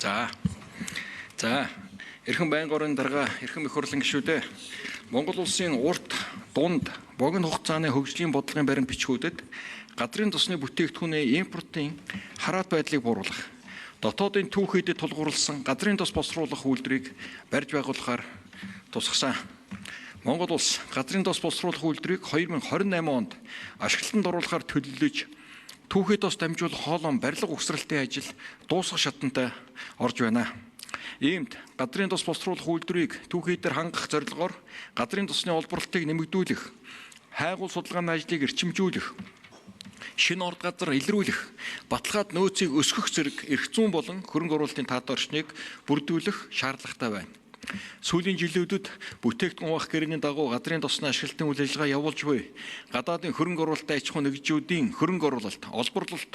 За. Эрхэм байнгын орон дарга, эрхэм их хурлын гишүүдээ Монгол улсын урт, дунд, богино хугацааны хөгжлийн бодлогын баримт бичгүүдэд газрын тосны бүтээгдэхүүний импортын хараат байдлыг бууруулах, дотоодын түүхийдэд тулгуурласан газрын тос босруулах үйлдвэрийг барьж байгуулахаар тусгасан. Монгол улс газрын тос босруулах үйлдвэрийг 2028 онд ашиглалтанд оруулахаар төлөвлөж, түүхий тос дамжуулах хоолон барилга угсралтын ажил дуусгах шатантай орж байна. Иймд газрын тос босруулах үйлдвэрийг түүхий дээр хангах зорилгоор газрын тосны олборлтыг нэмэгдүүлэх, хайгуул судалгааны ажлыг эрчимжүүлэх, шинэ орд газар илрүүлэх, баталгаад нөөцийг өсгөх зэрэг эрх зүйн болон хөрөнгө оруулалтын таатай орчныг бүрдүүлэх шаардлагатай байна. Сүүлийн жилүүдэд бүтээгдэхүүн хуваах гэрээний дагуу газрын тосны ашиглалтын үйл ажиллагаа явуулж буй гадаадын хөрөнгө оруулалтын аж ахуй нэгжүүдийн хөрөнгө оруулалт, олборлолт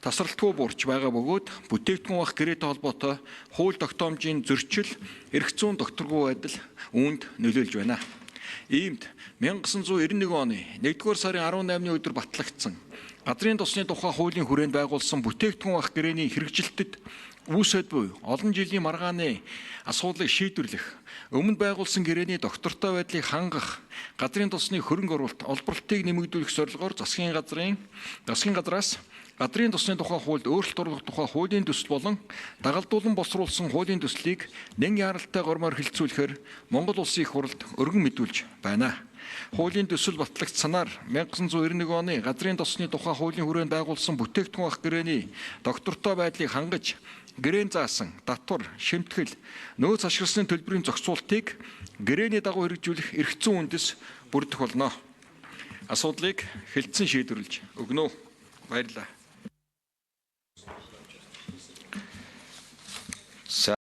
тасралтгүй буурч байгаа бөгөөд бүтээгдэхүүн хуваах гэрээтэй холбоотой хууль тогтоомжийн зөрчил, эрх зүйн докторгүй байдал үүнд нөлөөлж байна. Иймд 1991 оны 1-р сарын 18-ны өдөр батлагдсан газрын тосны тухай хуулийн хүрээнд байгуулсан бүтээгдэхүүн хуваах гэрээний хэрэгжилтэд үүсэт буй олон жилийн маргааны асуудлыг шийдвэрлэх, өмнө байгуулсан гэрээний доктортой байдлыг хангах, газрын тосны хөрөнгө оруулалт, олборлтыг нэмэгдүүлэх зорилгоор засгийн газраас газрын тосны тухай хуульд өөрчлөлт оруулах тухай хуулийн төсөл болон дагалдуулан босруулсан хуулийн төслийг нэн яралтай гормоор хэлэлцүүлэхээр Монгол Улсын их хурлд өргөн мэдүүлж байна. Хуулийн төсөл батлагдсанаар 1991 оны газрын тосны тухай хуулийн хүрээнд байгуулсан бүтээгдэхүүн хуваах гэрээний доктортой байдлыг хангаж, гэрээн заасан татвар, шимтгэл, нөөц ашигласны төлбөрийн зохицуултыг гэрээний дагуу хэрэгжүүлэх эрх зүйн үндэс бүрдэх болно. Асуудлыг хэлтсэн шийдвэрлэж өгнө үү. Баярлалаа.